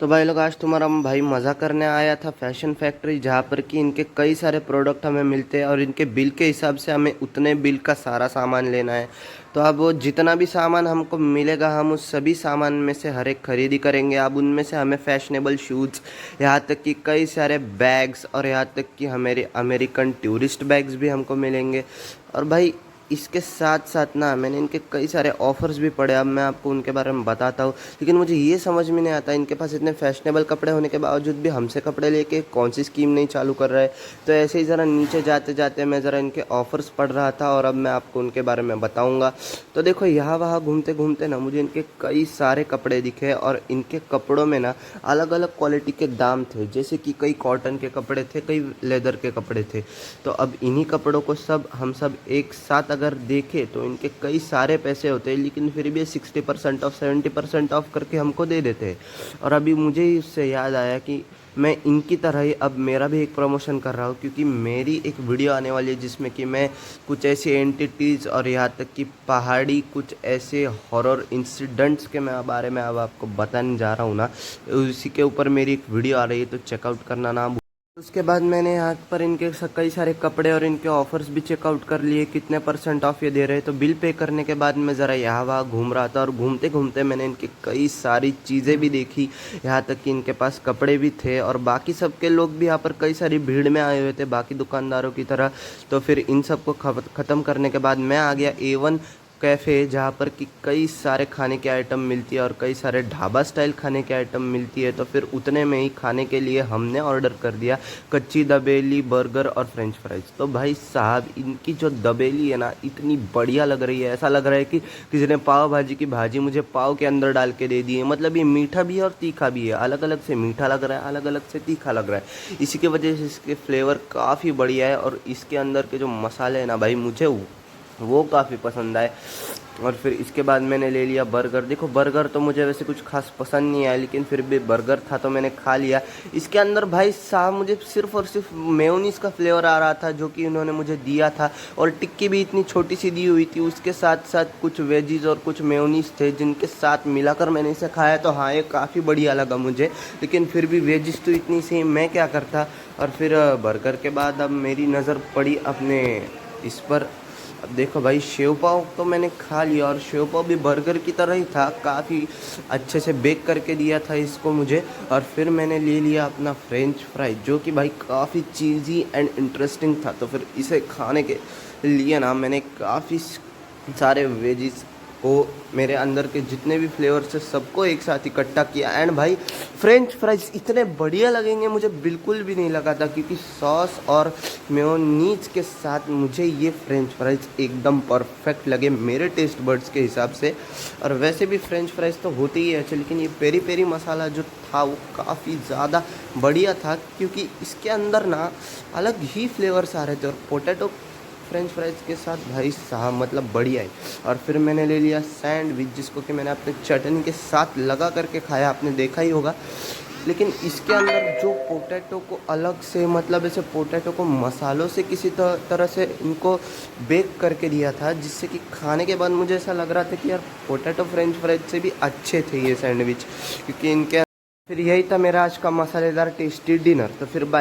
तो भाई लोग आज तुम्हारा भाई मज़ा करने आया था फैशन फैक्ट्री, जहाँ पर कि इनके कई सारे प्रोडक्ट हमें मिलते हैं और इनके बिल के हिसाब से हमें उतने बिल का सारा सामान लेना है। तो अब वो जितना भी सामान हमको मिलेगा हम उस सभी सामान में से हर एक खरीदी करेंगे। अब उनमें से हमें फैशनेबल शूज़, यहाँ तक कि कई सारे बैग्स और यहाँ तक कि हमारे अमेरिकन टूरिस्ट बैग्स भी हमको मिलेंगे। और भाई इसके साथ साथ ना मैंने इनके कई सारे ऑफर्स भी पढ़े, अब मैं आपको उनके बारे में बताता हूँ। लेकिन मुझे ये समझ में नहीं आता, इनके पास इतने फैशनेबल कपड़े होने के बावजूद भी हमसे कपड़े लेके कौन सी स्कीम नहीं चालू कर रहा है। तो ऐसे ही ज़रा नीचे जाते जाते मैं ज़रा इनके ऑफर्स पढ़ रहा था और अब मैं आपको उनके बारे में बताऊँगा। तो देखो यहाँ वहाँ घूमते घूमते ना मुझे इनके कई सारे कपड़े दिखे और इनके कपड़ों में ना अलग अलग क्वालिटी के दाम थे, जैसे कि कई कॉटन के कपड़े थे, कई लेदर के कपड़े थे। तो अब इन्हीं कपड़ों को हम सब एक साथ अगर देखें तो इनके कई सारे पैसे होते हैं, लेकिन फिर भी 60% ऑफ 70% ऑफ करके हमको दे देते हैं। और अभी मुझे ही उससे याद आया कि मैं इनकी तरह ही अब मेरा भी एक प्रमोशन कर रहा हूँ, क्योंकि मेरी एक वीडियो आने वाली है जिसमें कि मैं कुछ ऐसी एंटिटीज़ और यहाँ तक कि पहाड़ी कुछ ऐसे हॉरर इंसिडेंट्स के मैं बारे में अब आपको बताने जा रहा हूँ ना, उसी के ऊपर मेरी एक वीडियो आ रही है, तो चेकआउट करना ना। उसके बाद मैंने यहाँ पर इनके कई सारे कपड़े और इनके ऑफर्स भी चेकआउट कर लिए, कितने परसेंट ऑफ ये दे रहे हैं। तो बिल पे करने के बाद मैं ज़रा यहाँ वहाँ घूम रहा था और घूमते घूमते मैंने इनकी कई सारी चीज़ें भी देखी, यहाँ तक कि इनके पास कपड़े भी थे और बाकी सबके लोग भी यहाँ पर कई सारी भीड़ में आए हुए थे बाकी दुकानदारों की तरह। तो फिर इन सबको ख़त्म करने के बाद मैं आ गया A1 कैफ़े, जहाँ पर कि कई सारे खाने के आइटम मिलती है और कई सारे ढाबा स्टाइल खाने के आइटम मिलती है। तो फिर उतने में ही खाने के लिए हमने ऑर्डर कर दिया कच्ची दबेली, बर्गर और फ्रेंच फ्राइज। तो भाई साहब इनकी जो दबेली है ना इतनी बढ़िया लग रही है, ऐसा लग रहा है कि किसी ने पाव भाजी की भाजी मुझे पाव के अंदर डाल के दे दी है। मतलब ये मीठा भी है और तीखा भी है, अलग अलग से मीठा लग रहा है, अलग अलग से तीखा लग रहा है। इसी की वजह से इसके फ्लेवर काफ़ी बढ़िया है और इसके अंदर के जो मसाले हैं ना भाई मुझे वो काफ़ी पसंद आए। और फिर इसके बाद मैंने ले लिया बर्गर। देखो बर्गर तो मुझे वैसे कुछ खास पसंद नहीं आया, लेकिन फिर भी बर्गर था तो मैंने खा लिया। इसके अंदर भाई साहब मुझे सिर्फ और सिर्फ मेयोनीज़ का फ्लेवर आ रहा था जो कि उन्होंने मुझे दिया था, और टिक्की भी इतनी छोटी सी दी हुई थी। उसके साथ साथ कुछ वेजीज और कुछ मेयोनीज़ थे जिनके साथ मिलाकर मैंने इसे खाया। तो हाँ ये काफ़ी बढ़िया लगा मुझे, लेकिन फिर भी वेजीज तो इतनी सी मैं क्या करता। और फिर बर्गर के बाद अब मेरी नज़र पड़ी अपने इस पर। अब देखो भाई शेव पाव तो मैंने खा लिया और शेव पाव भी बर्गर की तरह ही था, काफ़ी अच्छे से बेक करके दिया था इसको मुझे। और फिर मैंने ले लिया अपना फ्रेंच फ्राई जो कि भाई काफ़ी चीज़ी एंड इंटरेस्टिंग था। तो फिर इसे खाने के लिए ना मैंने काफ़ी सारे वेजिस को, मेरे अंदर के जितने भी फ्लेवर्स है सबको एक साथ इकट्ठा किया। एंड भाई फ्रेंच फ्राइज इतने बढ़िया लगेंगे मुझे बिल्कुल भी नहीं लगा था, क्योंकि सॉस और मेयोनीज के साथ मुझे ये फ्रेंच फ्राइज एकदम परफेक्ट लगे मेरे टेस्ट बर्ड्स के हिसाब से। और वैसे भी फ्रेंच फ्राइज तो होते ही है अच्छे, लेकिन ये पेरी पेरी मसाला जो था वो काफ़ी ज़्यादा बढ़िया था, क्योंकि इसके अंदर ना अलग ही फ्लेवर्स आ रहे थे। और पोटैटो फ्रेंच फ्राइज के साथ भाई साहब मतलब बढ़िया है। और फिर मैंने ले लिया सैंडविच, जिसको कि मैंने अपने चटनी के साथ लगा करके खाया, आपने देखा ही होगा। लेकिन इसके अंदर जो पोटैटो को अलग से, मतलब ऐसे पोटैटो को मसालों से किसी तरह से इनको बेक करके दिया था, जिससे कि खाने के बाद मुझे ऐसा लग रहा था कि यार पोटैटो फ्रेंच फ्राइज से भी अच्छे थे ये सैंडविच, क्योंकि इनके। फिर यही था मेरा आज का मसालेदार टेस्टी डिनर। तो फिर बाय।